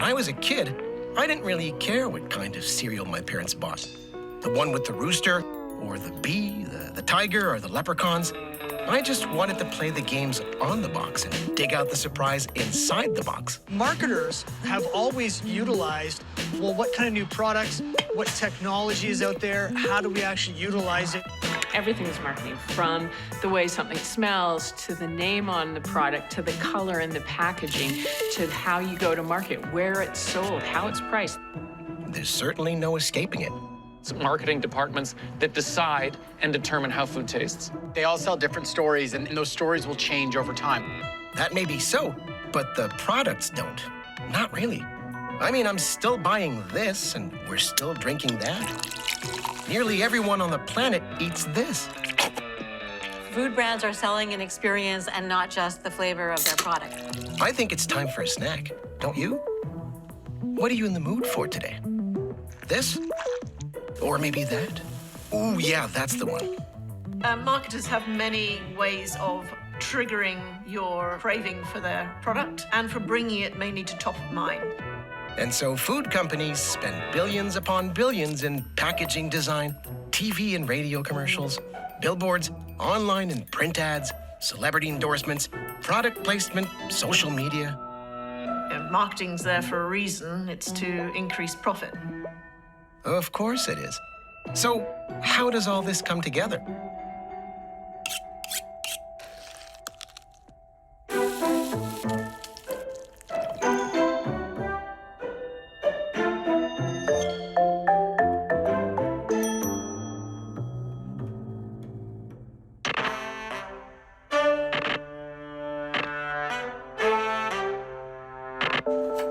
I was a kid, I didn't really care what kind of cereal my parents bought. The one with the rooster, or the bee, the tiger, or the leprechauns. I just wanted to play the games on the box and dig out the surprise inside the box. Marketers have always utilized, well, what kind of new products, what technology is out there, how do we actually utilize it? Everything is marketing, from the way something smells, to the name on the product, to the color and the packaging, to how you go to market, where it's sold, how it's priced. There's certainly no escaping it. It's marketing departments that decide and determine how food tastes. They all sell different stories, and those stories will change over time. That may be so, but the products don't. Not really. I mean, I'm still buying this, and we're still drinking that. Nearly everyone on the planet eats this. Food brands are selling an experience and not just the flavor of their product. I think it's time for a snack, don't you? What are you in the mood for today? This? Or maybe that? Ooh, yeah, that's the one. Marketers have many ways of triggering your craving for their product and for bringing it mainly to top of mind. And so food companies spend billions upon billions in packaging design, TV and radio commercials, billboards, online and print ads, celebrity endorsements, product placement, social media. And marketing's there for a reason. It's to increase profit. Of course it is. So how does all this come together?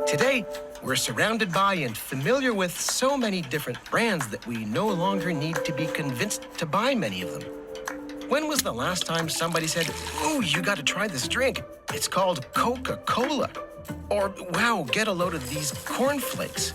Today, we're surrounded by and familiar with so many different brands that we no longer need to be convinced to buy many of them. When was the last time somebody said, "Ooh, you got to try this drink. It's called Coca-Cola." Or, "Wow, get a load of these cornflakes."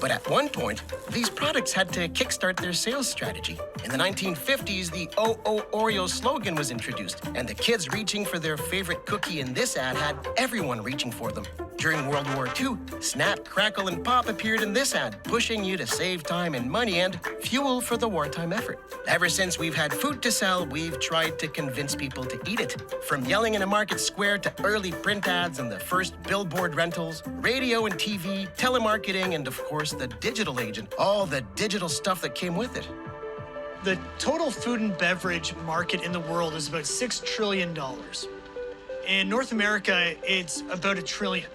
But at one point, these products had to kickstart their sales strategy. In the 1950s, the "Oh, Oreo" slogan was introduced, and the kids reaching for their favorite cookie in this ad had everyone reaching for them. During World War II, Snap, Crackle, and Pop appeared in this ad, pushing you to save time and money and fuel for the wartime effort. Ever since we've had food to sell, we've tried to convince people to eat it. From yelling in a market square to early print ads and the first billboard rentals, radio and TV, telemarketing, and of course the digital age and all the digital stuff that came with it. The total food and beverage market in the world is about $6 trillion. In North America, it's about $1 trillion,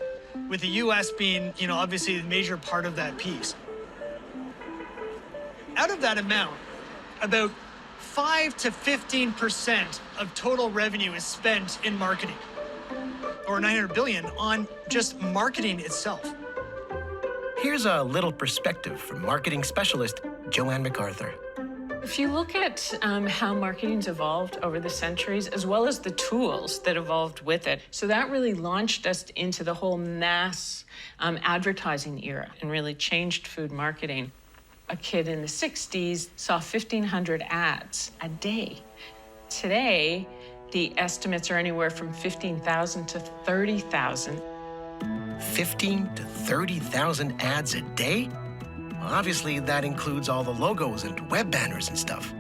with the US being, obviously the major part of that piece. Out of that amount, about 5 to 15% of total revenue is spent in marketing, or $900 billion on just marketing itself. Here's a little perspective from marketing specialist Joanne MacArthur. If you look at how marketing's evolved over the centuries, as well as the tools that evolved with it, so that really launched us into the whole mass advertising era and really changed food marketing. A kid in the 60s saw 1,500 ads a day. Today, the estimates are anywhere from 15,000 to 30,000. 15 to 30,000 ads a day? Obviously, that includes all the logos and web banners and stuff.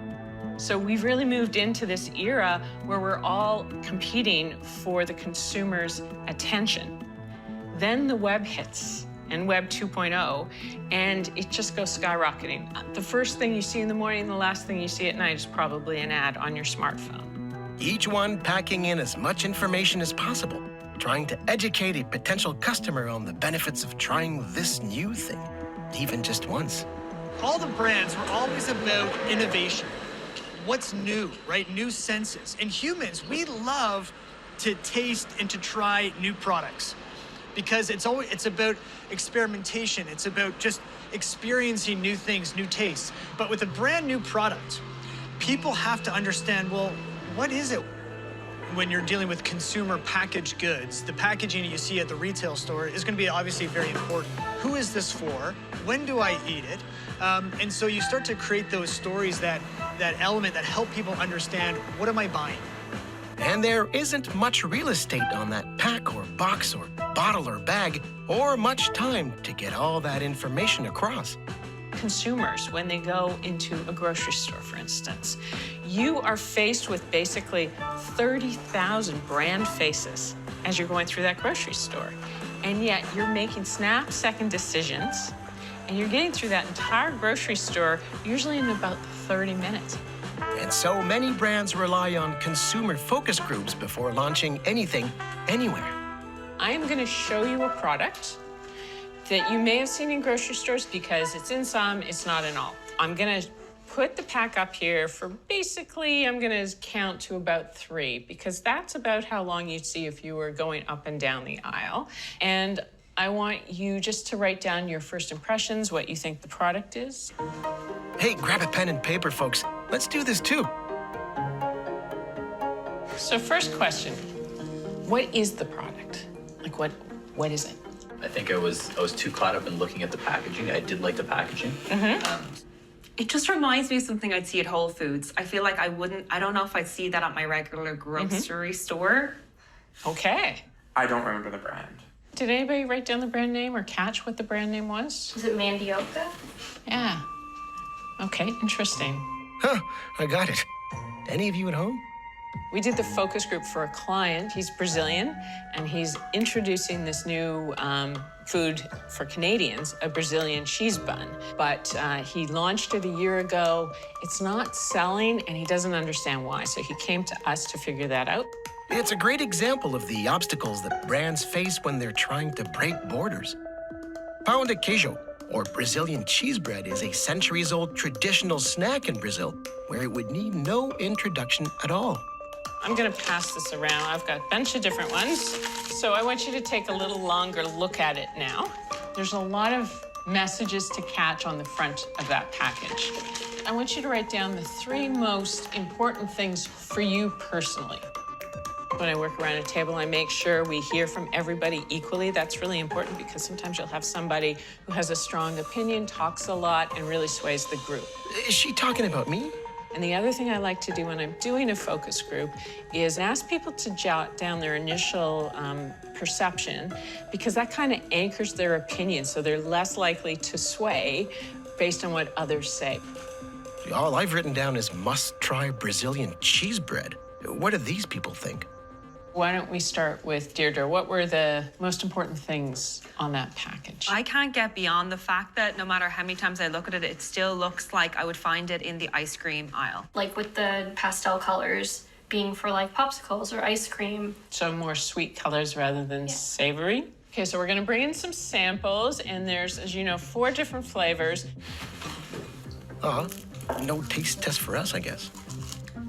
So we've really moved into this era where we're all competing for the consumer's attention. Then the web hits, and Web 2.0, and it just goes skyrocketing. The first thing you see in the morning and the last thing you see at night is probably an ad on your smartphone. Each one packing in as much information as possible, trying to educate a potential customer on the benefits of trying this new thing, even just once. All the brands were always about innovation. What's new, right? New senses. And humans, we love to taste and to try new products because it's about experimentation. It's about just experiencing new things, new tastes. But with a brand new product, people have to understand, well, what is it? When you're dealing with consumer packaged goods, the packaging you see at the retail store is going to be obviously very important. Who is this for? When do I eat it? And so you start to create those stories, that element that help people understand, what am I buying? And there isn't much real estate on that pack or box or bottle or bag or much time to get all that information across. Consumers, when they go into a grocery store, for instance, you are faced with basically 30,000 brand faces as you're going through that grocery store. And yet you're making snap-second decisions, and you're getting through that entire grocery store usually in about 30 minutes. And so many brands rely on consumer focus groups before launching anything, anywhere. I am going to show you a product that you may have seen in grocery stores because it's in some, it's not in all. I'm going to put the pack up here for basically, I'm going to count to about 3 because that's about how long you'd see if you were going up and down the aisle. And I want you just to write down your first impressions, what you think the product is. Hey, grab a pen and paper, folks. Let's do this too. So first question, what is the product? Like what is it? I think I was too caught up in looking at the packaging. I did like the packaging. It just reminds me of something I'd see at Whole Foods. I feel like I don't know if I'd see that at my regular grocery store. Okay. I don't remember the brand. Did anybody write down the brand name or catch what the brand name was? Is it Mandioca? Yeah. Okay, interesting. Huh, I got it. Any of you at home? We did the focus group for a client. He's Brazilian, and he's introducing this new food for Canadians, a Brazilian cheese bun. But he launched it a year ago. It's not selling, and he doesn't understand why. So he came to us to figure that out. It's a great example of the obstacles that brands face when they're trying to break borders. Pão de queijo, or Brazilian cheese bread, is a centuries-old traditional snack in Brazil where it would need no introduction at all. I'm gonna pass this around. I've got a bunch of different ones. So I want you to take a little longer look at it now. There's a lot of messages to catch on the front of that package. I want you to write down the 3 most important things for you personally. When I work around a table, I make sure we hear from everybody equally. That's really important because sometimes you'll have somebody who has a strong opinion, talks a lot, and really sways the group. Is she talking about me? And the other thing I like to do when I'm doing a focus group is ask people to jot down their initial perception, because that kind of anchors their opinion, so they're less likely to sway based on what others say. All I've written down is must-try Brazilian cheese bread. What do these people think? Why don't we start with Deirdre? What were the most important things on that package? I can't get beyond the fact that no matter how many times I look at it, it still looks like I would find it in the ice cream aisle. Like with the pastel colors being for like popsicles or ice cream. So more sweet colors rather than savory. Okay, so we're gonna bring in some samples, and there's, as you know, 4 different flavors. No taste test for us, I guess.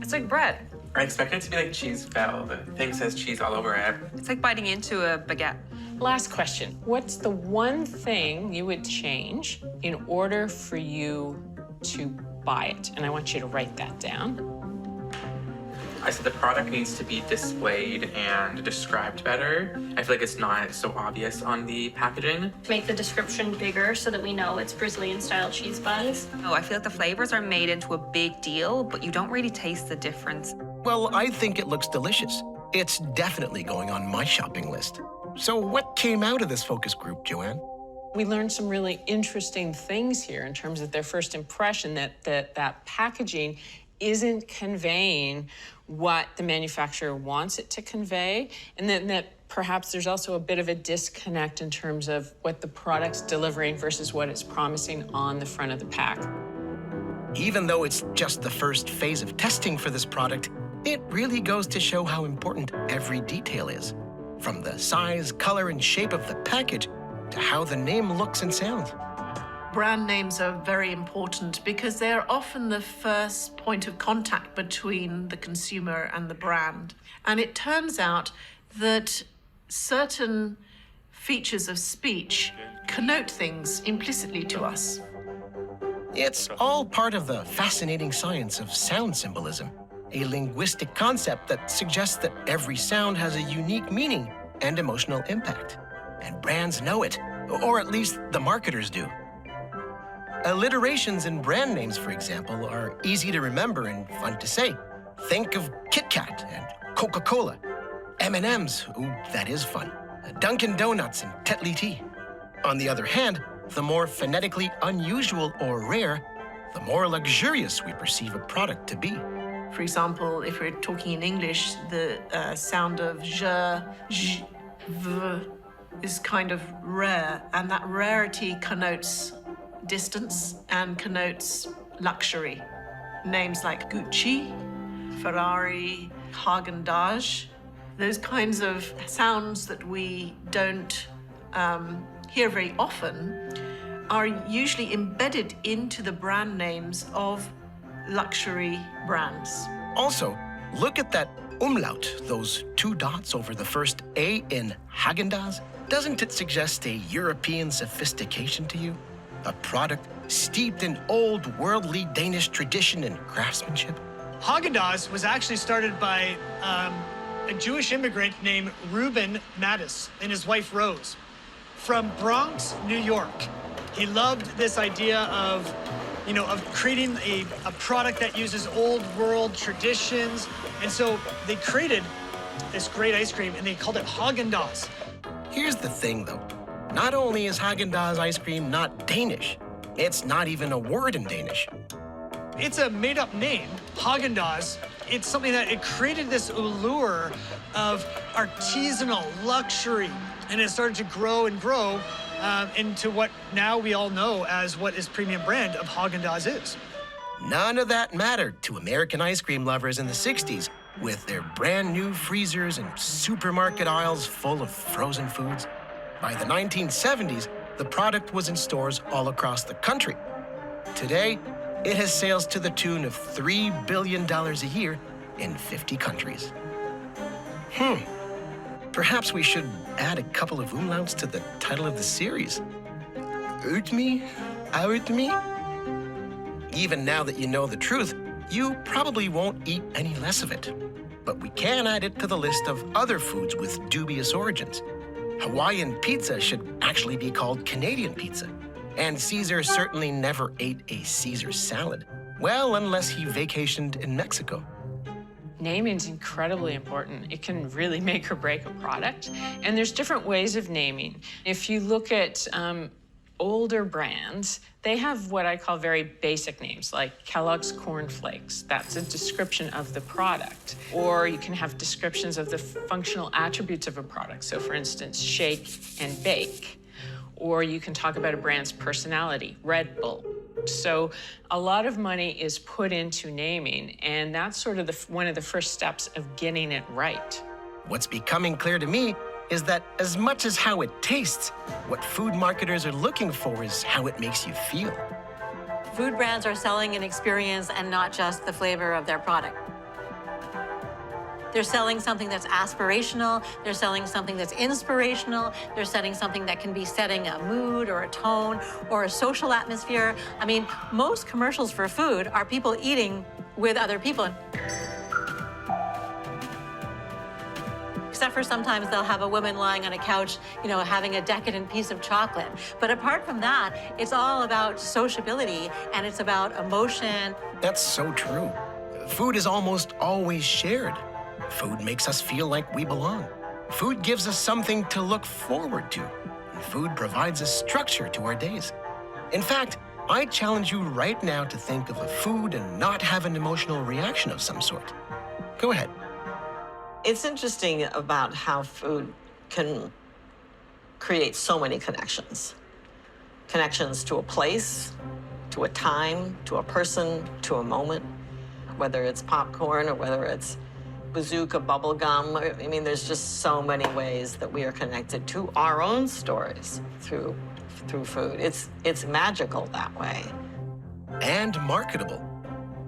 It's like bread. I expected it to be like cheese bell. The thing says cheese all over it. It's like biting into a baguette. Last question. What's the one thing you would change in order for you to buy it? And I want you to write that down. I said the product needs to be displayed and described better. I feel like it's not so obvious on the packaging. Make the description bigger so that we know it's Brazilian-style cheese buns. Oh, I feel like the flavors are made into a big deal, but you don't really taste the difference. Well, I think it looks delicious. It's definitely going on my shopping list. So what came out of this focus group, Joanne? We learned some really interesting things here in terms of their first impression, that packaging isn't conveying what the manufacturer wants it to convey, and then that perhaps there's also a bit of a disconnect in terms of what the product's delivering versus what it's promising on the front of the pack. Even though it's just the first phase of testing for this product, it really goes to show how important every detail is, from the size, color, and shape of the package to how the name looks and sounds. Brand names are very important because they're often the first point of contact between the consumer and the brand. And it turns out that certain features of speech connote things implicitly to us. It's all part of the fascinating science of sound symbolism, a linguistic concept that suggests that every sound has a unique meaning and emotional impact. And brands know it, or at least the marketers do. Alliterations in brand names, for example, are easy to remember and fun to say. Think of Kit Kat and Coca-Cola. M&M's, ooh, that is fun. Dunkin' Donuts and Tetley Tea. On the other hand, the more phonetically unusual or rare, the more luxurious we perceive a product to be. For example, if we're talking in English, the sound of je, j, v is kind of rare, and that rarity connotes distance and connotes luxury. Names like Gucci, Ferrari, Haagen-Dazs, those kinds of sounds that we don't hear very often are usually embedded into the brand names of luxury brands. Also, look at that umlaut, those 2 dots over the first A in Haagen-Dazs. Doesn't it suggest a European sophistication to you? A product steeped in old worldly Danish tradition and craftsmanship? Haagen-Dazs was actually started by a Jewish immigrant named Reuben Mattis and his wife Rose from Bronx, New York. He loved this idea of creating a product that uses old world traditions. And so they created this great ice cream and they called it Haagen-Dazs. Here's the thing, though. Not only is Haagen-Dazs ice cream not Danish, it's not even a word in Danish. It's a made-up name, Haagen-Dazs. It's something that it created this allure of artisanal luxury, and it started to grow and grow into what now we all know as what is premium brand of Haagen-Dazs is. None of that mattered to American ice cream lovers in the 60s, with their brand new freezers and supermarket aisles full of frozen foods. By the 1970s, the product was in stores all across the country. Today, it has sales to the tune of $3 billion a year in 50 countries. Perhaps we should add a couple of umlauts to the title of the series. Ut me, out me. Even now that you know the truth, you probably won't eat any less of it. But we can add it to the list of other foods with dubious origins. Hawaiian pizza should actually be called Canadian pizza. And Caesar certainly never ate a Caesar salad. Well, unless he vacationed in Mexico. Naming's incredibly important. It can really make or break a product. And there's different ways of naming. If you look at older brands, they have what I call very basic names, like Kellogg's Corn Flakes. That's a description of the product. Or you can have descriptions of the functional attributes of a product. So for instance, shake and bake. Or you can talk about a brand's personality, Red Bull. So a lot of money is put into naming, and that's sort of one of the first steps of getting it right. What's becoming clear to me is that as much as how it tastes, what food marketers are looking for is how it makes you feel. Food brands are selling an experience and not just the flavor of their product. They're selling something that's aspirational, they're selling something that's inspirational, they're setting something that can be setting a mood or a tone or a social atmosphere. I mean, most commercials for food are people eating with other people. Except for sometimes they'll have a woman lying on a couch, having a decadent piece of chocolate. But apart from that, it's all about sociability and it's about emotion. That's so true. Food is almost always shared. Food makes us feel like we belong. Food gives us something to look forward to. And food provides a structure to our days. In fact, I challenge you right now to think of a food and not have an emotional reaction of some sort. Go ahead. It's interesting about how food can create so many connections. Connections to a place, to a time, to a person, to a moment, whether it's popcorn or whether it's bazooka bubble gum. I mean, there's just so many ways that we are connected to our own stories through food. It's magical that way. And marketable.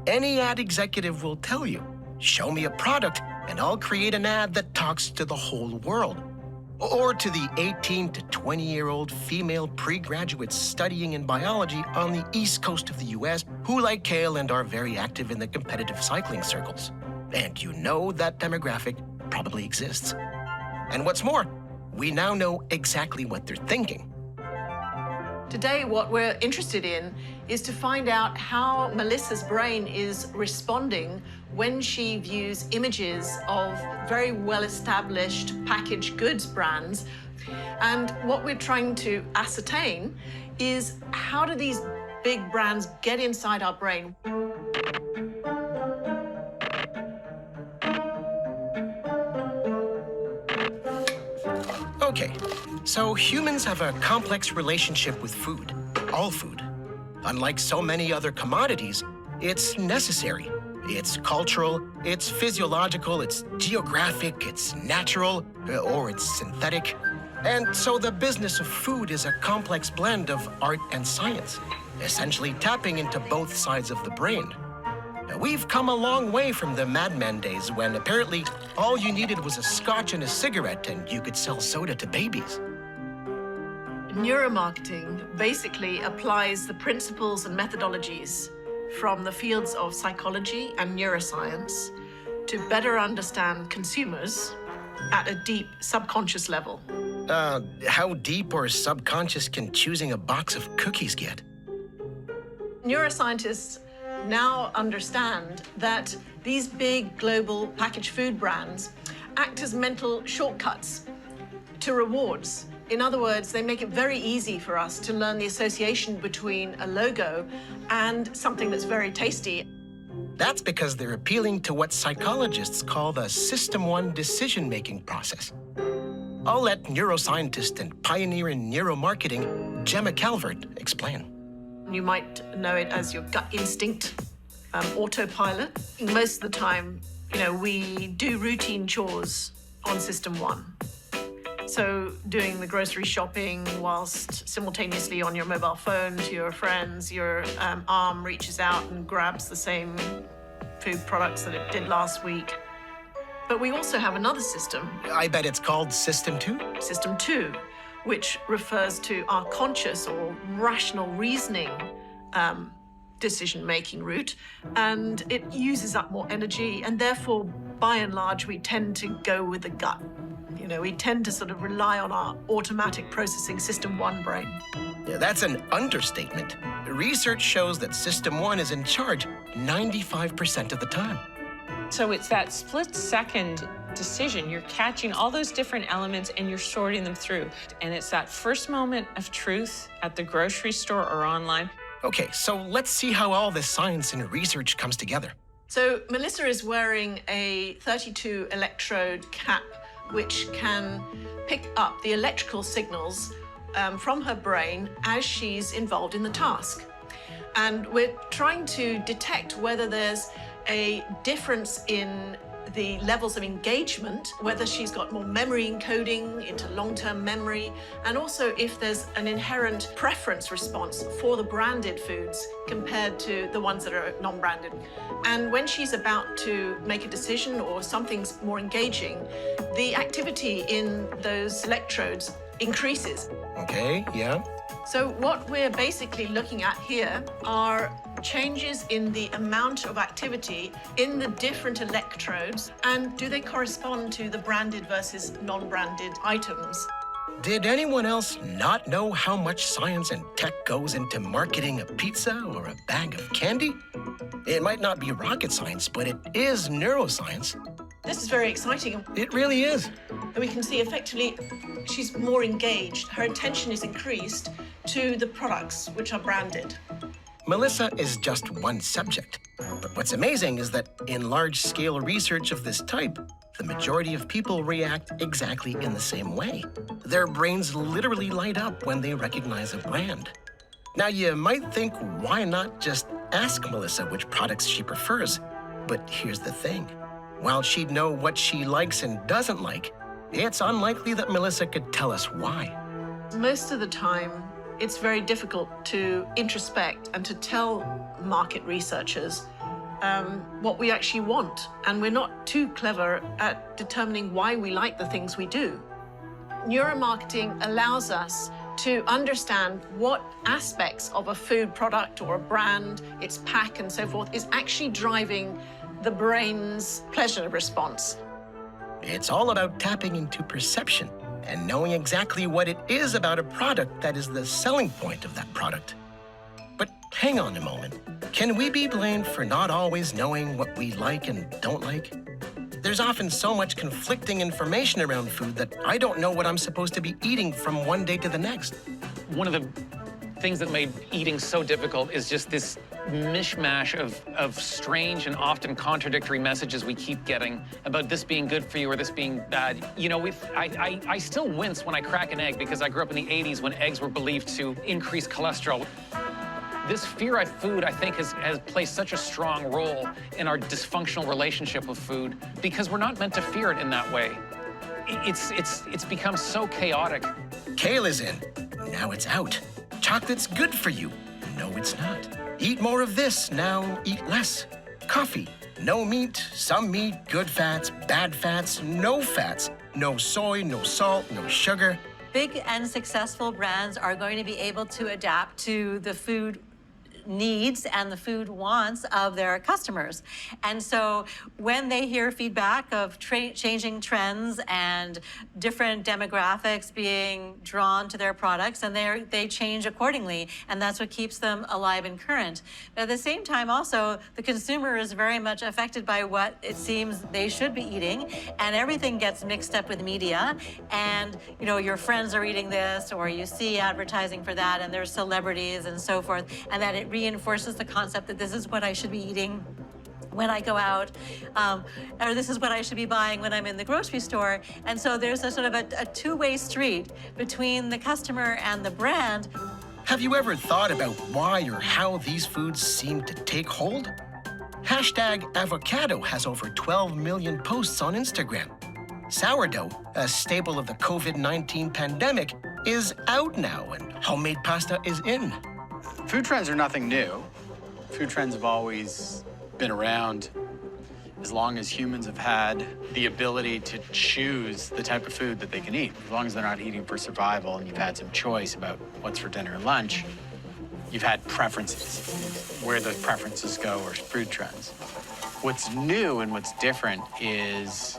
Any ad executive will tell you, show me a product and I'll create an ad that talks to the whole world. Or to the 18 to 20-year-old female pre-graduates studying in biology on the East Coast of the US who like kale and are very active in the competitive cycling circles. And you know that demographic probably exists. And what's more, we now know exactly what they're thinking. Today, what we're interested in is to find out how Melissa's brain is responding when she views images of very well-established packaged goods brands. And what we're trying to ascertain is how do these big brands get inside our brain? Okay, so humans have a complex relationship with food, all food. Unlike so many other commodities, it's necessary. It's cultural, it's physiological, it's geographic, it's natural, or it's synthetic. And so the business of food is a complex blend of art and science, essentially tapping into both sides of the brain. We've come a long way from the Mad Men days when apparently all you needed was a scotch and a cigarette and you could sell soda to babies. Neuromarketing basically applies the principles and methodologies from the fields of psychology and neuroscience to better understand consumers at a deep subconscious level. How deep or subconscious can choosing a box of cookies get? Neuroscientists now understand that these big global packaged food brands act as mental shortcuts to rewards. In other words, they make it very easy for us to learn the association between a logo and something that's very tasty. That's because they're appealing to what psychologists call the System 1 decision-making process. I'll let neuroscientist and pioneer in neuromarketing, Gemma Calvert, explain. You might know it as your gut instinct, autopilot. Most of the time, we do routine chores on System 1. So doing the grocery shopping whilst simultaneously on your mobile phone to your friends, your arm reaches out and grabs the same food products that it did last week. But we also have another system. I bet it's called System 2? System 2, which refers to our conscious or rational reasoning decision-making route, and it uses up more energy, and therefore, by and large, we tend to go with the gut. We tend to sort of rely on our automatic processing System 1 brain. Yeah, that's an understatement. Research shows that System 1 is in charge 95% of the time. So it's that split-second decision. You're catching all those different elements and you're sorting them through. And it's that first moment of truth at the grocery store or online. Okay, so let's see how all this science and research comes together. So Melissa is wearing a 32 electrode cap, which can pick up the electrical signals from her brain as she's involved in the task. And we're trying to detect whether there's a difference in the levels of engagement, whether she's got more memory encoding into long-term memory, and also if there's an inherent preference response for the branded foods compared to the ones that are non-branded. And when she's about to make a decision or something's more engaging, the activity in those electrodes increases. Okay, yeah. So what we're basically looking at here are changes in the amount of activity in the different electrodes, and do they correspond to the branded versus non-branded items? Did anyone else not know how much science and tech goes into marketing a pizza or a bag of candy? It might not be rocket science, but it is neuroscience. This is very exciting. It really is. And we can see effectively she's more engaged. Her attention is increased to the products which are branded. Melissa is just one subject. But what's amazing is that in large-scale research of this type, the majority of people react exactly in the same way. Their brains literally light up when they recognize a brand. Now, you might think, why not just ask Melissa which products she prefers? But here's the thing. While she'd know what she likes and doesn't like, it's unlikely that Melissa could tell us why. Most of the time, it's very difficult to introspect and to tell market researchers what we actually want. And we're not too clever at determining why we like the things we do. Neuromarketing allows us to understand what aspects of a food product or a brand, its pack and so forth, is actually driving the brain's pleasure response. It's all about tapping into perception and knowing exactly what it is about a product that is the selling point of that product. But hang on a moment. Can we be blamed for not always knowing what we like and don't like? There's often so much conflicting information around food that I don't know what I'm supposed to be eating from one day to the next. One of the things that made eating so difficult is just this mishmash of strange and often contradictory messages we keep getting about this being good for you or this being bad. You know, I still wince when I crack an egg because I grew up in the 80s when eggs were believed to increase cholesterol. This fear of food, I think, has played such a strong role in our dysfunctional relationship with food because we're not meant to fear it in that way. It's become so chaotic. Kale is in. Now it's out. Chocolate's good for you. No, it's not. Eat more of this. Now eat less. Coffee. No meat, some meat, good fats, bad fats, no fats. No soy, no salt, no sugar. Big and successful brands are going to be able to adapt to the food needs and the food wants of their customers. And so when they hear feedback of changing trends and different demographics being drawn to their products, and they change accordingly, and that's what keeps them alive and current. But at the same time also, the consumer is very much affected by what it seems they should be eating, and everything gets mixed up with media, and you know, your friends are eating this, or you see advertising for that, and there's celebrities and so forth, and that it reinforces the concept that this is what I should be eating when I go out, or this is what I should be buying when I'm in the grocery store. And so there's a sort of a two-way street between the customer and the brand. Have you ever thought about why or how these foods seem to take hold? #avocado has over 12 million posts on Instagram. Sourdough, a staple of the COVID-19 pandemic, is out now, and homemade pasta is in. Food trends are nothing new. Food trends have always been around as long as humans have had the ability to choose the type of food that they can eat. As long as they're not eating for survival and you've had some choice about what's for dinner and lunch, you've had preferences. Where those preferences go are food trends. What's new and what's different is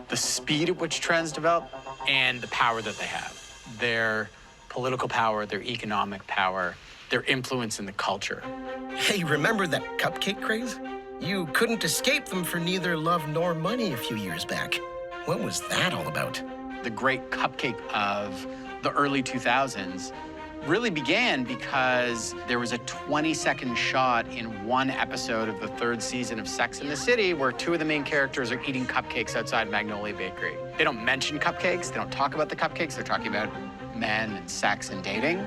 the speed at which trends develop and the power that they have. Their political power, their economic power, their influence in the culture. Hey, remember that cupcake craze? You couldn't escape them for neither love nor money a few years back. What was that all about? The great cupcake of the early 2000s really began because there was a 20-second shot in one episode of the 3rd season of Sex and the City where 2 of the main characters are eating cupcakes outside Magnolia Bakery. They don't mention cupcakes, they don't talk about the cupcakes, they're talking about men and sex and dating.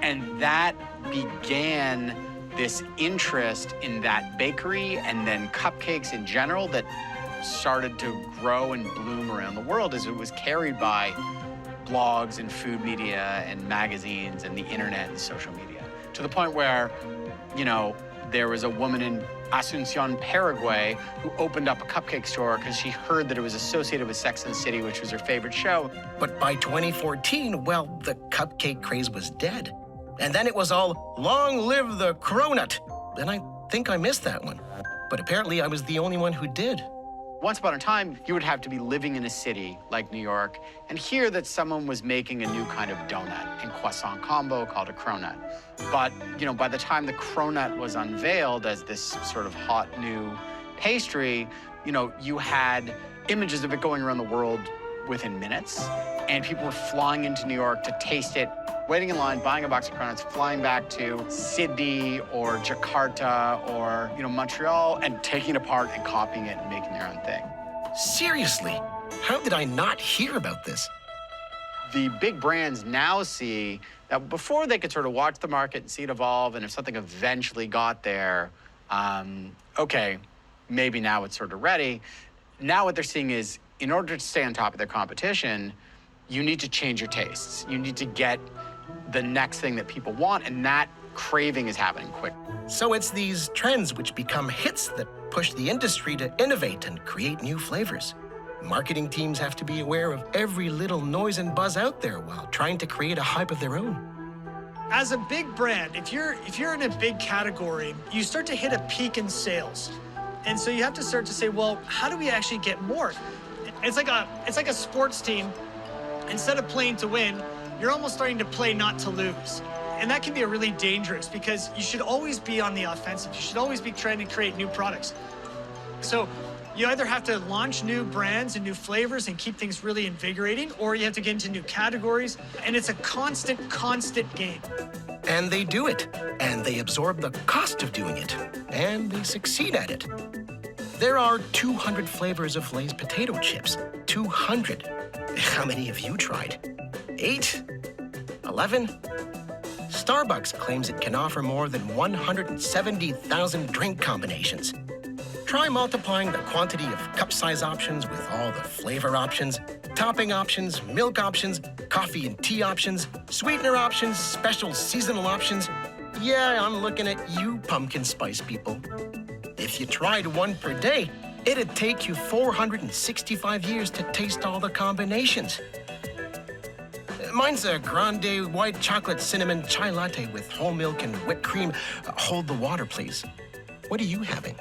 And that began this interest in that bakery and then cupcakes in general that started to grow and bloom around the world as it was carried by blogs and food media and magazines and the internet and social media. To the point where, you know, there was a woman in Asuncion, Paraguay, who opened up a cupcake store because she heard that it was associated with Sex and the City, which was her favorite show. But by 2014, well, the cupcake craze was dead. And then it was all, long live the cronut. And I think I missed that one. But apparently I was the only one who did. Once upon a time, you would have to be living in a city like New York and hear that someone was making a new kind of donut and croissant combo called a cronut. But, you know, by the time the cronut was unveiled as this sort of hot new pastry, you know, you had images of it going around the world within minutes, and people were flying into New York to taste it, waiting in line, buying a box of cronuts, flying back to Sydney or Jakarta or, you know, Montreal and taking it apart and copying it and making their own thing. Seriously, how did I not hear about this? The big brands now see that before they could sort of watch the market and see it evolve, and if something eventually got there, okay, maybe now it's sort of ready. Now what they're seeing is, in order to stay on top of their competition, you need to change your tastes. You need to get the next thing that people want, and that craving is happening quick. So it's these trends which become hits that push the industry to innovate and create new flavors. Marketing teams have to be aware of every little noise and buzz out there while trying to create a hype of their own. As a big brand, if you're in a big category, you start to hit a peak in sales. And so you have to start to say, well, how do we actually get more? It's like a sports team Instead of playing to win, you're almost starting to play not to lose. And that can be a really dangerous because you should always be on the offensive. You should always be trying to create new products. So you either have to launch new brands and new flavors and keep things really invigorating, or you have to get into new categories. And it's a constant game. And they do it, and they absorb the cost of doing it, and they succeed at it. There are 200 flavors of Lay's potato chips. 200. How many have you tried? 8? 11? Starbucks claims it can offer more than 170,000 drink combinations. Try multiplying the quantity of cup size options with all the flavor options, topping options, milk options, coffee and tea options, sweetener options, special seasonal options. Yeah, I'm looking at you, pumpkin spice people. If you tried one per day, it'd take you 465 years to taste all the combinations. Mine's a grande white chocolate cinnamon chai latte with whole milk and whipped cream. Hold the water, please. What are you having?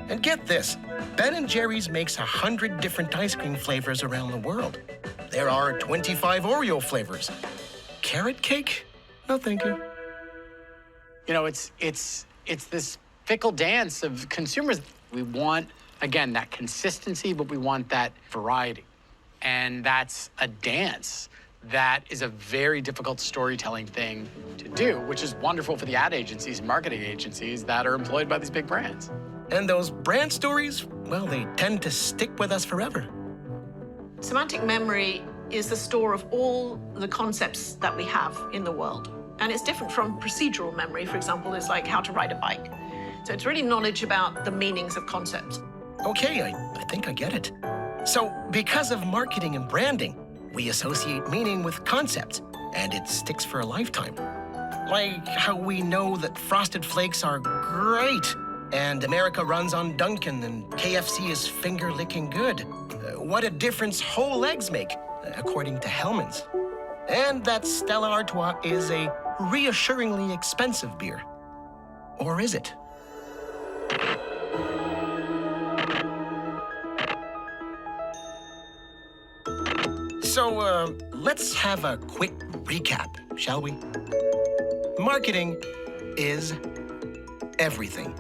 And get this, Ben & Jerry's makes 100 different ice cream flavors around the world. There are 25 Oreo flavors. Carrot cake? No, thank you. You know, it's this fickle dance of consumers. We want, again, that consistency, but we want that variety. And that's a dance that is a very difficult storytelling thing to do, which is wonderful for the ad agencies and marketing agencies that are employed by these big brands. And those brand stories, well, they tend to stick with us forever. Semantic memory is the store of all the concepts that we have in the world. And it's different from procedural memory, for example, is like how to ride a bike. So it's really knowledge about the meanings of concepts. Okay, I think I get it. So because of marketing and branding, we associate meaning with concepts, and it sticks for a lifetime. Like how we know that Frosted Flakes are great, and America runs on Dunkin', and KFC is finger-licking good. What a difference whole eggs make, according to Hellmann's. And that Stella Artois is a reassuringly expensive beer. Or is it? So, let's have a quick recap, shall we? Marketing is everything.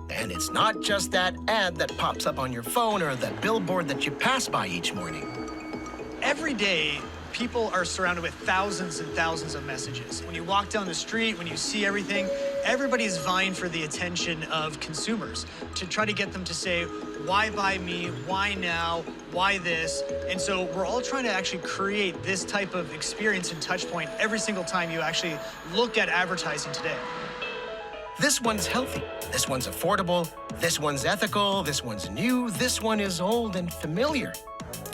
And it's not just that ad that pops up on your phone or the billboard that you pass by each morning. Every day, people are surrounded with thousands and thousands of messages. When you walk down the street, when you see everything, everybody's vying for the attention of consumers to try to get them to say, why buy me? Why now? Why this? And so we're all trying to actually create this type of experience and touch point every single time you actually look at advertising today. This one's healthy. This one's affordable. This one's ethical. This one's new. This one is old and familiar.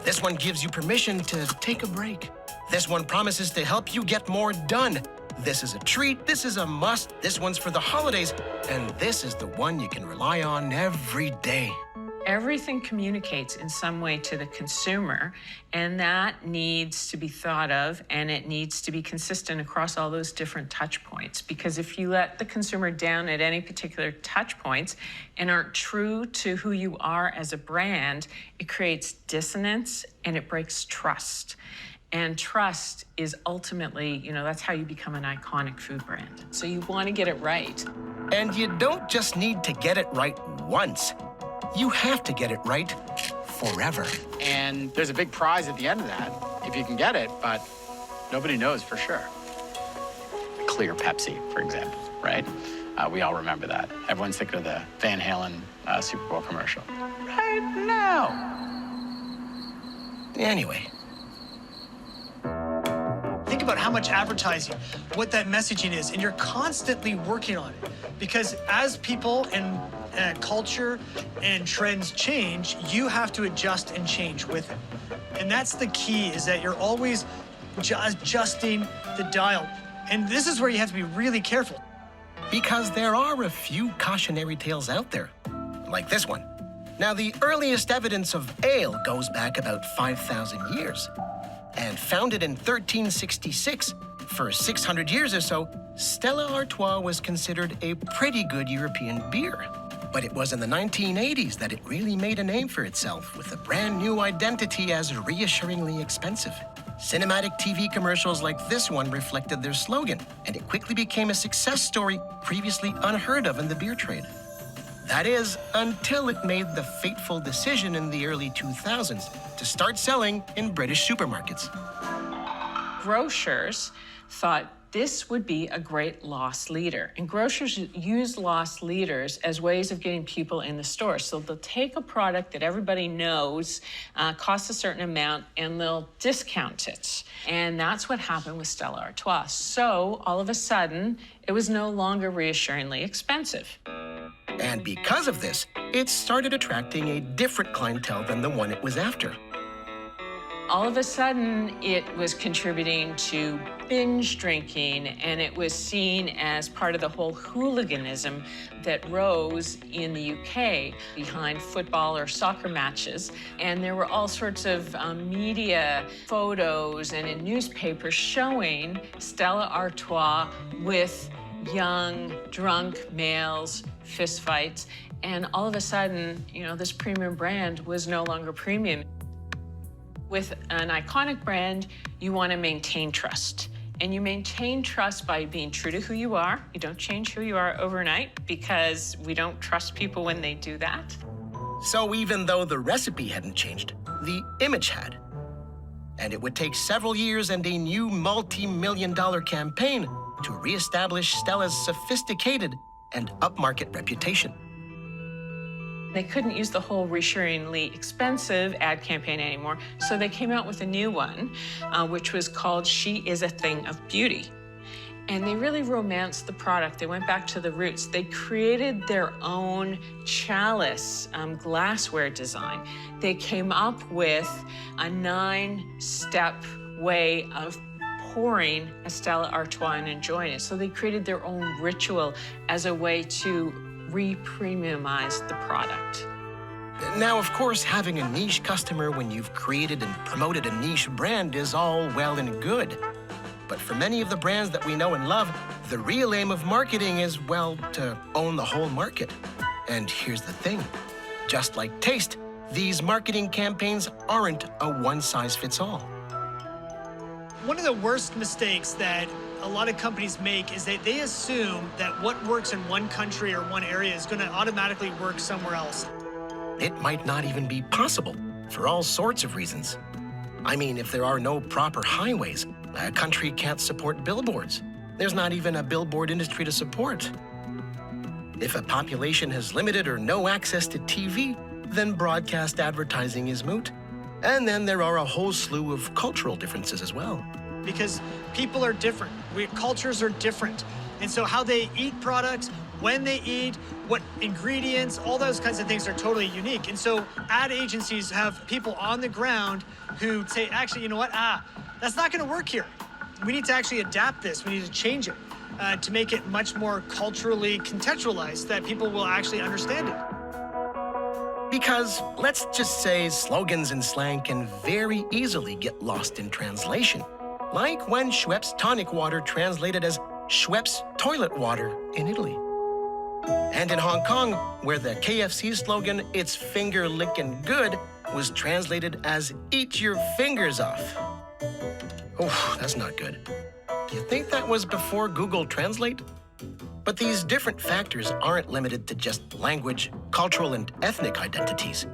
This one gives you permission to take a break. This one promises to help you get more done. This is a treat. This is a must. This one's for the holidays. And this is the one you can rely on every day. Everything communicates in some way to the consumer, and that needs to be thought of, and it needs to be consistent across all those different touch points. Because if you let the consumer down at any particular touch points and aren't true to who you are as a brand, it creates dissonance and it breaks trust. And trust is ultimately, that's how you become an iconic food brand. So you want to get it right. And you don't just need to get it right once. You have to get it right forever. And there's a big prize at the end of that, if you can get it, but nobody knows for sure. Clear Pepsi, for example, right? We all remember that. Everyone's thinking of the Van Halen Super Bowl commercial. Right now. Anyway. Think about how much advertising, what that messaging is, and you're constantly working on it. Because as people and culture and trends change, you have to adjust and change with it. And that's the key, is that you're always adjusting the dial. And this is where you have to be really careful. Because there are a few cautionary tales out there, like this one. Now, the earliest evidence of ale goes back about 5,000 years. And founded in 1366, for 600 years or so, Stella Artois was considered a pretty good European beer. But it was in the 1980s that it really made a name for itself with a brand new identity as reassuringly expensive. Cinematic TV commercials like this one reflected their slogan, and it quickly became a success story previously unheard of in the beer trade. That is, until it made the fateful decision in the early 2000s to start selling in British supermarkets. Grocers thought this would be a great loss leader. And grocers use loss leaders as ways of getting people in the store. So they'll take a product that everybody knows costs a certain amount, and they'll discount it. And that's what happened with Stella Artois. So all of a sudden, it was no longer reassuringly expensive. And because of this, it started attracting a different clientele than the one it was after. All of a sudden, it was contributing to binge drinking, and it was seen as part of the whole hooliganism that rose in the UK behind football or soccer matches. And there were all sorts of media photos and in newspapers showing Stella Artois with young, drunk males, fistfights. And all of a sudden, this premium brand was no longer premium. With an iconic brand, you want to maintain trust. And you maintain trust by being true to who you are. You don't change who you are overnight, because we don't trust people when they do that. So even though the recipe hadn't changed, the image had. And it would take several years and a new multi-million-dollar campaign to reestablish Stella's sophisticated and upmarket reputation. They couldn't use the whole reassuringly expensive ad campaign anymore, so they came out with a new one, which was called She Is a Thing of Beauty. And they really romanced the product. They went back to the roots. They created their own chalice glassware design. They came up with a 9-step way of pouring a Stella Artois and enjoying it. So they created their own ritual as a way to re-premiumize the product. Now, of course, having a niche customer when you've created and promoted a niche brand is all well and good. But for many of the brands that we know and love, the real aim of marketing is, well, to own the whole market. And here's the thing. Just like taste, these marketing campaigns aren't a one-size-fits-all. One of the worst mistakes that a lot of companies make is that they assume that what works in one country or one area is going to automatically work somewhere else. It might not even be possible for all sorts of reasons. I mean, if there are no proper highways, a country can't support billboards. There's not even a billboard industry to support. If a population has limited or no access to TV, then broadcast advertising is moot. And then there are a whole slew of cultural differences as well. Because people are different, cultures are different. And so how they eat products, when they eat, what ingredients, all those kinds of things are totally unique. And so ad agencies have people on the ground who say, actually, you know what, that's not gonna work here. We need to actually adapt this, we need to change it to make it much more culturally contextualized, that people will actually understand it. Because let's just say slogans and slang can very easily get lost in translation. Like when Schweppes tonic water translated as Schweppes toilet water in Italy. And in Hong Kong, where the KFC slogan, "It's finger lickin' good," was translated as "Eat your fingers off." Oh, that's not good. Do you think that was before Google Translate? But these different factors aren't limited to just language, cultural, and ethnic identities.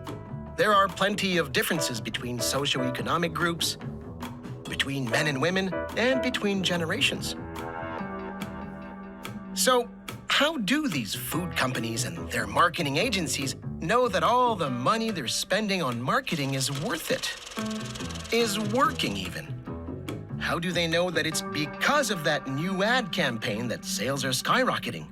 There are plenty of differences between socioeconomic groups, between men and women, and between generations. So, how do these food companies and their marketing agencies know that all the money they're spending on marketing is worth it? Is working even? How do they know that it's because of that new ad campaign that sales are skyrocketing?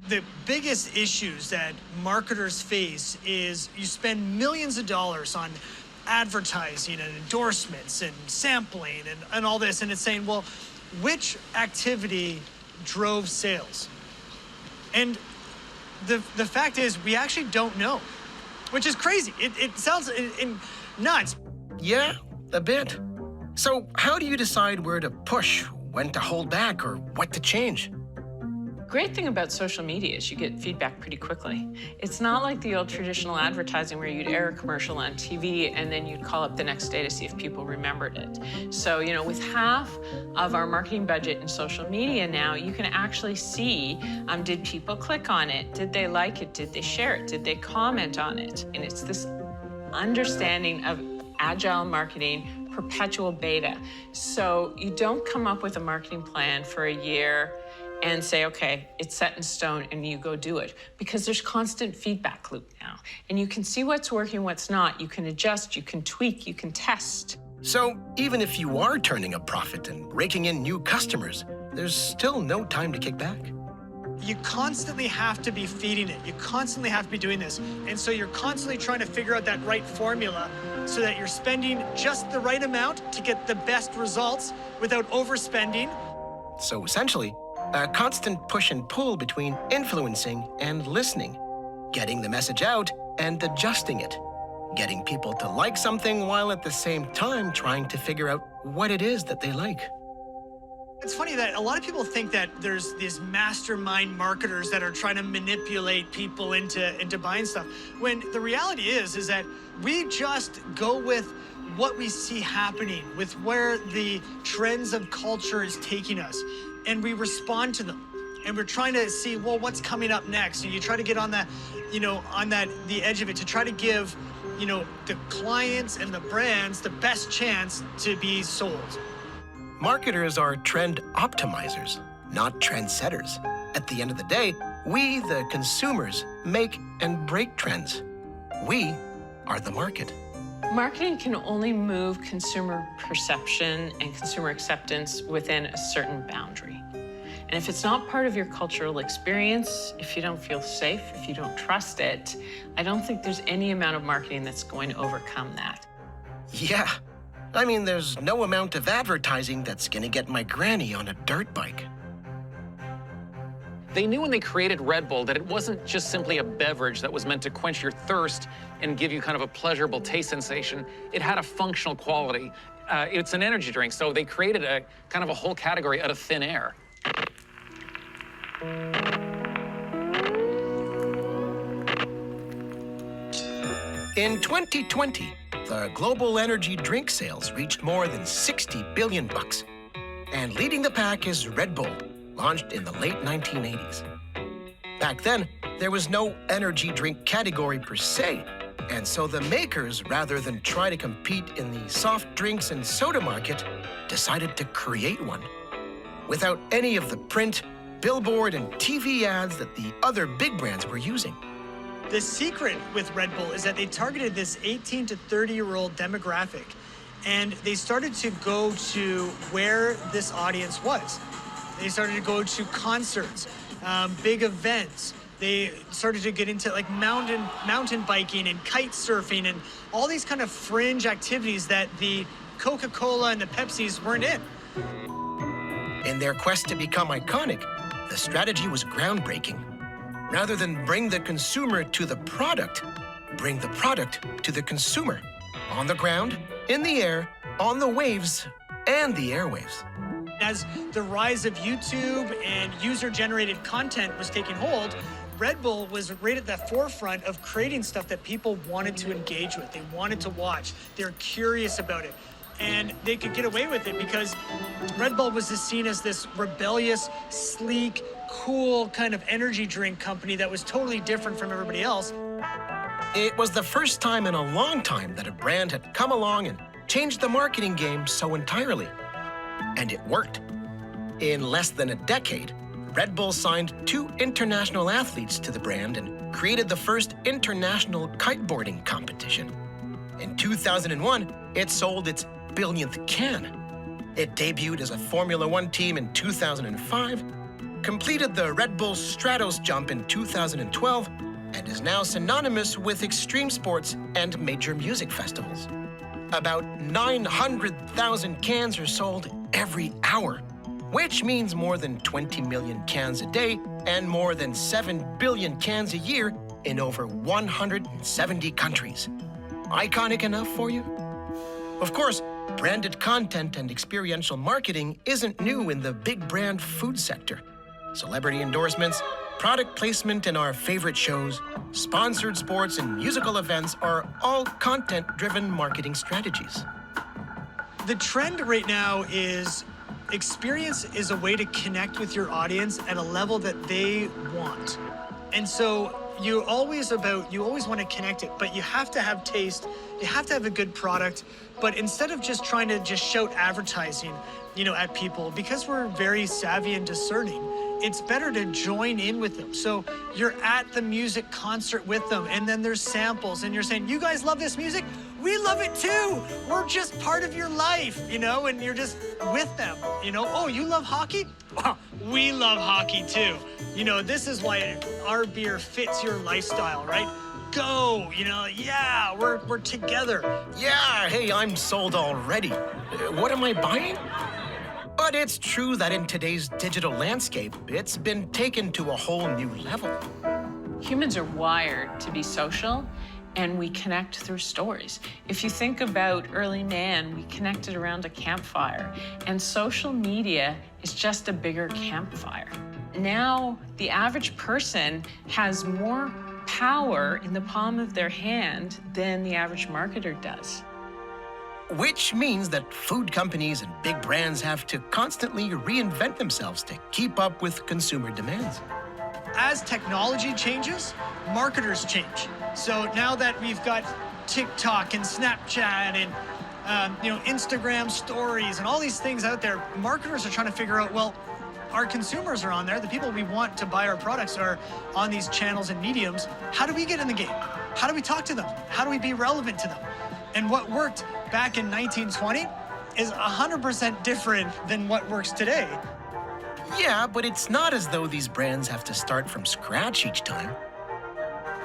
The biggest issues that marketers face is you spend millions of dollars on advertising and endorsements and sampling and all this, and it's saying, well, which activity drove sales? And the fact is, we actually don't know, which is crazy. It sounds nuts. Yeah, a bit. So how do you decide where to push, when to hold back, or what to change? Great thing about social media is you get feedback pretty quickly. It's not like the old traditional advertising where you'd air a commercial on TV and then you'd call up the next day to see if people remembered it. So, with half of our marketing budget in social media now, you can actually see, did people click on it? Did they like it? Did they share it? Did they comment on it? And it's this understanding of agile marketing, perpetual beta. So you don't come up with a marketing plan for a year and say, okay, it's set in stone and you go do it. Because there's constant feedback loop now. And you can see what's working, what's not. You can adjust, you can tweak, you can test. So even if you are turning a profit and raking in new customers, there's still no time to kick back. You constantly have to be feeding it. You constantly have to be doing this. And so you're constantly trying to figure out that right formula so that you're spending just the right amount to get the best results without overspending. So essentially, a constant push and pull between influencing and listening, getting the message out and adjusting it, getting people to like something while at the same time trying to figure out what it is that they like. It's funny that a lot of people think that there's these mastermind marketers that are trying to manipulate people into buying stuff, when the reality is that we just go with what we see happening, with where the trends of culture is taking us, and we respond to them. And we're trying to see, well, what's coming up next? So you try to get on that, the edge of it to try to give, the clients and the brands the best chance to be sold. Marketers are trend optimizers, not trendsetters. At the end of the day, we, the consumers, make and break trends. We are the market. Marketing can only move consumer perception and consumer acceptance within a certain boundary. And if it's not part of your cultural experience, if you don't feel safe, if you don't trust it, I don't think there's any amount of marketing that's going to overcome that. Yeah. There's no amount of advertising that's gonna get my granny on a dirt bike. They knew when they created Red Bull that it wasn't just simply a beverage that was meant to quench your thirst and give you kind of a pleasurable taste sensation. It had a functional quality. It's an energy drink, so they created a kind of a whole category out of thin air. In 2020, the global energy drink sales reached more than $60 billion. And leading the pack is Red Bull, launched in the late 1980s. Back then, there was no energy drink category per se, and so the makers, rather than try to compete in the soft drinks and soda market, decided to create one. Without any of the print, billboard, and TV ads that the other big brands were using. The secret with Red Bull is that they targeted this 18 to 30-year-old demographic, and they started to go to where this audience was. They started to go to concerts, big events. They started to get into like mountain biking and kite surfing and all these kind of fringe activities that the Coca-Cola and the Pepsis weren't in. In their quest to become iconic, the strategy was groundbreaking. Rather than bring the consumer to the product, bring the product to the consumer. On the ground, in the air, on the waves, and the airwaves. As the rise of YouTube and user-generated content was taking hold, Red Bull was right at the forefront of creating stuff that people wanted to engage with. They wanted to watch. They're curious about it. And they could get away with it because Red Bull was just seen as this rebellious, sleek, cool kind of energy drink company that was totally different from everybody else. It was the first time in a long time that a brand had come along and changed the marketing game so entirely. And it worked. In less than a decade, Red Bull signed 2 international athletes to the brand and created the first international kiteboarding competition. In 2001, it sold its billionth can. It debuted as a Formula One team in 2005, completed the Red Bull Stratos jump in 2012, and is now synonymous with extreme sports and major music festivals. About 900,000 cans are sold every hour, which means more than 20 million cans a day and more than 7 billion cans a year in over 170 countries. Iconic enough for you? Of course, branded content and experiential marketing isn't new in the big brand food sector. celebrity endorsements, product placement in our favorite shows, sponsored sports, and musical events are all content-driven marketing strategies. The trend right now is experience is a way to connect with your audience at a level that they want. And so you always want to connect it, but you have to have taste, you have to have a good product, but instead of just trying to just shout advertising, at people, because we're very savvy and discerning, it's better to join in with them. So you're at the music concert with them, and then there's samples, and you're saying, you guys love this music? We love it too. We're just part of your life, and you're just with them, Oh, you love hockey? We love hockey too. This is why our beer fits your lifestyle, right? Go, yeah, we're together. Yeah, hey, I'm sold already. What am I buying? But it's true that in today's digital landscape, it's been taken to a whole new level. Humans are wired to be social, and we connect through stories. If you think about early man, we connected around a campfire, and social media is just a bigger campfire. Now, the average person has more power in the palm of their hand than the average marketer does. Which means that food companies and big brands have to constantly reinvent themselves to keep up with consumer demands. As technology changes, marketers change. So now that we've got TikTok and Snapchat and Instagram stories and all these things out there, marketers are trying to figure out, well, our consumers are on there. The people we want to buy our products are on these channels and mediums. How do we get in the game? How do we talk to them? How do we be relevant to them? And what worked back in 1920 is 100% different than what works today. Yeah, but it's not as though these brands have to start from scratch each time.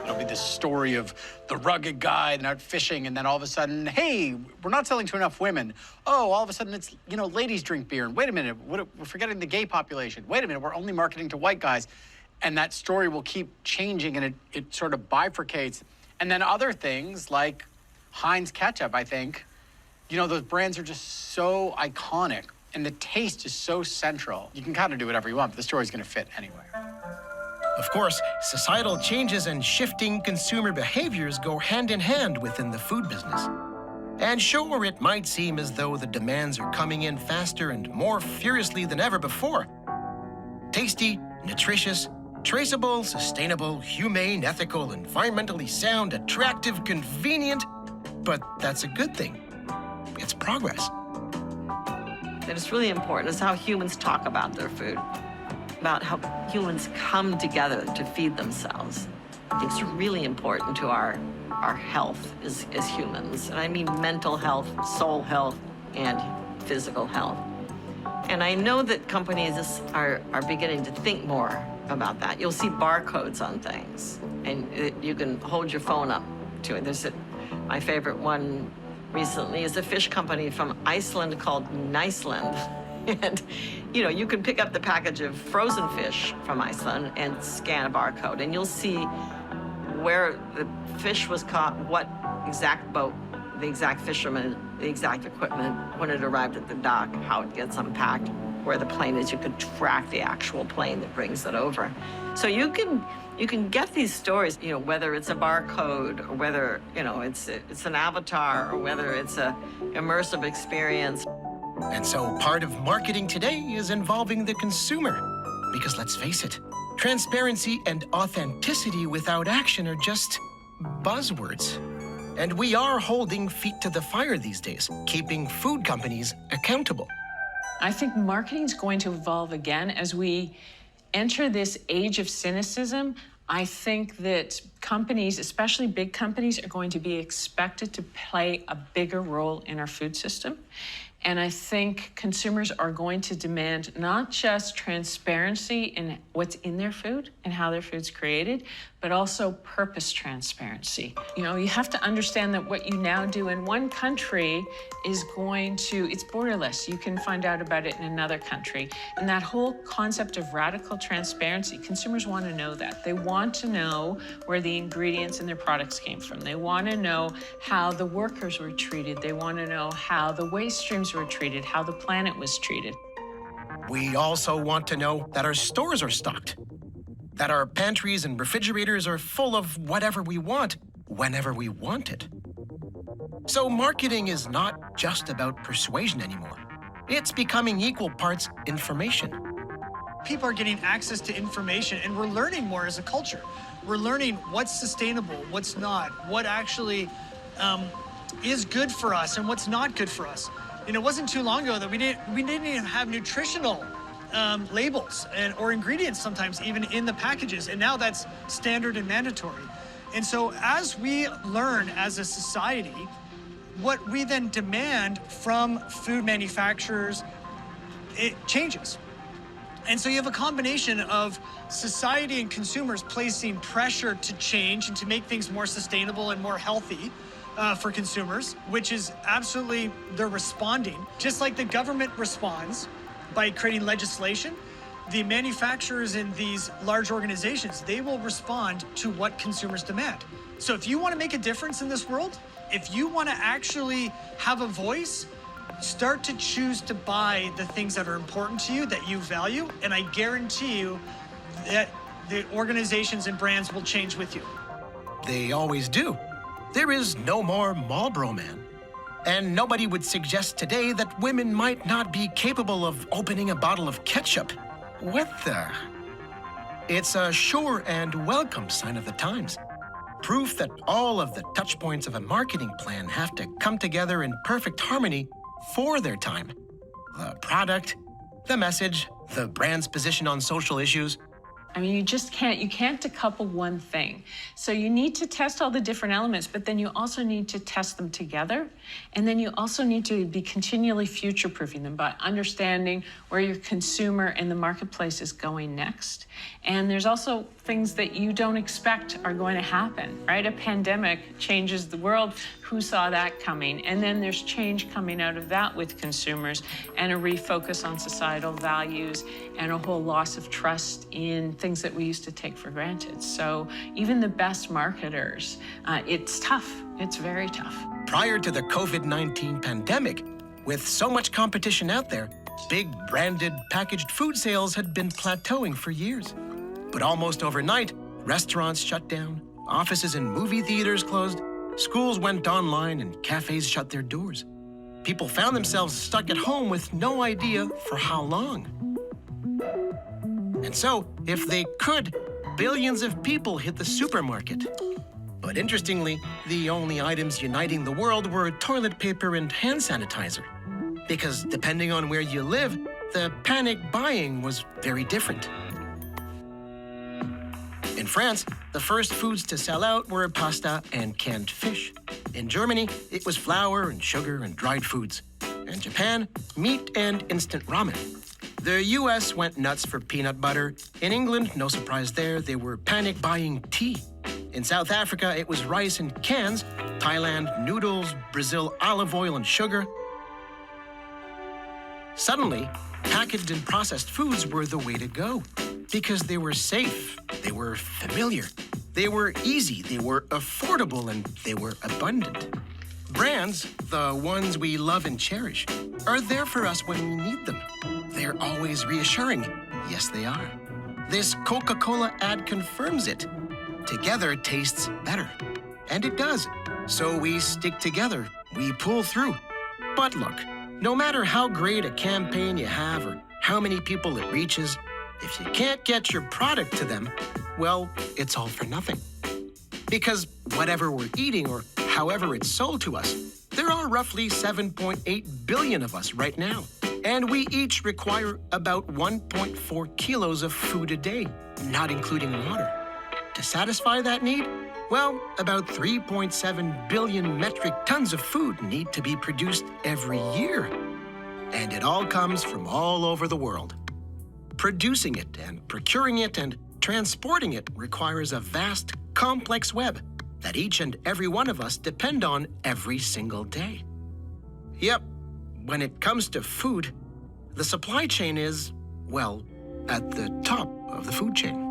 It'll be this story of the rugged guy and out fishing, and then all of a sudden, hey, we're not selling to enough women. Oh, all of a sudden it's, ladies drink beer. And wait a minute, we're forgetting the gay population. Wait a minute, we're only marketing to white guys. And that story will keep changing, and it sort of bifurcates. And then other things like Heinz ketchup, I think, those brands are just so iconic, and the taste is so central. You can kind of do whatever you want, but the story's going to fit anyway. Of course, societal changes and shifting consumer behaviors go hand in hand within the food business. And sure, it might seem as though the demands are coming in faster and more furiously than ever before. Tasty, nutritious, traceable, sustainable, humane, ethical, environmentally sound, attractive, convenient, but that's a good thing. It's progress. That it's really important is how humans talk about their food, about how humans come together to feed themselves. I think it's really important to our health as humans. And I mean mental health, soul health, and physical health. And I know that companies are beginning to think more about that. You'll see barcodes on things, and you can hold your phone up to it. My favorite one recently is a fish company from Iceland called Niceland. And, you can pick up the package of frozen fish from Iceland and scan a barcode, and you'll see where the fish was caught, what exact boat, the exact fisherman, the exact equipment, when it arrived at the dock, how it gets unpacked, where the plane is. You could track the actual plane that brings it over. So you can get these stories, whether it's a barcode or whether, it's an avatar or whether it's a immersive experience. And so part of marketing today is involving the consumer. Because let's face it, transparency and authenticity without action are just buzzwords. And we are holding feet to the fire these days, keeping food companies accountable. I think marketing is going to evolve again as we enter this age of cynicism. I think that companies, especially big companies, are going to be expected to play a bigger role in our food system. And I think consumers are going to demand not just transparency in what's in their food and how their food's created, but also purpose transparency. You have to understand that what you now do in one country is it's borderless. You can find out about it in another country. And that whole concept of radical transparency, consumers want to know that. They want to know where the ingredients in their products came from. They want to know how the workers were treated. They want to know how the waste streams were treated, how the planet was treated. We also want to know that our stores are stocked, that our pantries and refrigerators are full of whatever we want, whenever we want it. So marketing is not just about persuasion anymore. It's becoming equal parts information. People are getting access to information, and we're learning more as a culture. We're learning what's sustainable, what's not, what actually is good for us and what's not good for us. You know, it wasn't too long ago that we didn't even have nutritional labels or ingredients sometimes even in the packages, and now that's standard and mandatory. And so as we learn as a society, what we then demand from food manufacturers, it changes. And so you have a combination of society and consumers placing pressure to change and to make things more sustainable and more healthy for consumers, which is absolutely, they're responding. Just like the government responds by creating legislation, the manufacturers in these large organizations, they will respond to what consumers demand. So if you want to make a difference in this world, if you want to actually have a voice, start to choose to buy the things that are important to you, that you value, and I guarantee you that the organizations and brands will change with you. They always do. There is no more Marlboro Man. And nobody would suggest today that women might not be capable of opening a bottle of ketchup. What the? It's a sure and welcome sign of the times. Proof that all of the touch points of a marketing plan have to come together in perfect harmony for their time. The product, the message, the brand's position on social issues. I mean, you can't decouple one thing. So you need to test all the different elements, but then you also need to test them together. And then you also need to be continually future-proofing them by understanding where your consumer and the marketplace is going next. And there's also things that you don't expect are going to happen, right? A pandemic changes the world. Who saw that coming? And then there's change coming out of that with consumers and a refocus on societal values and a whole loss of trust in things that we used to take for granted. So even the best marketers, it's tough. It's very tough. Prior to the COVID-19 pandemic, with so much competition out there, big branded packaged food sales had been plateauing for years. But almost overnight, restaurants shut down, offices and movie theaters closed, schools went online, and cafes shut their doors. People found themselves stuck at home with no idea for how long. And so, if they could, billions of people hit the supermarket. But interestingly, the only items uniting the world were toilet paper and hand sanitizer. Because depending on where you live, the panic buying was very different. In France, the first foods to sell out were pasta and canned fish. In Germany, it was flour and sugar and dried foods. In Japan, meat and instant ramen. The US went nuts for peanut butter. In England, no surprise there, they were panic buying tea. In South Africa, it was rice in cans. Thailand, noodles. Brazil, olive oil and sugar. Suddenly, packaged and processed foods were the way to go because they were safe, they were familiar, they were easy, they were affordable, and they were abundant. Brands, the ones we love and cherish, are there for us when we need them. They're always reassuring. Yes, they are. This Coca-Cola ad confirms it. Together tastes better. And it does. So we stick together, we pull through. But look, no matter how great a campaign you have or how many people it reaches, if you can't get your product to them, well, it's all for nothing. Because whatever we're eating or however it's sold to us, there are roughly 7.8 billion of us right now. And we each require about 1.4 kilos of food a day, not including water. To satisfy that need, well, about 3.7 billion metric tons of food need to be produced every year. And it all comes from all over the world. Producing it and procuring it and transporting it requires a vast, complex web that each and every one of us depend on every single day. Yep, when it comes to food, the supply chain is, well, at the top of the food chain.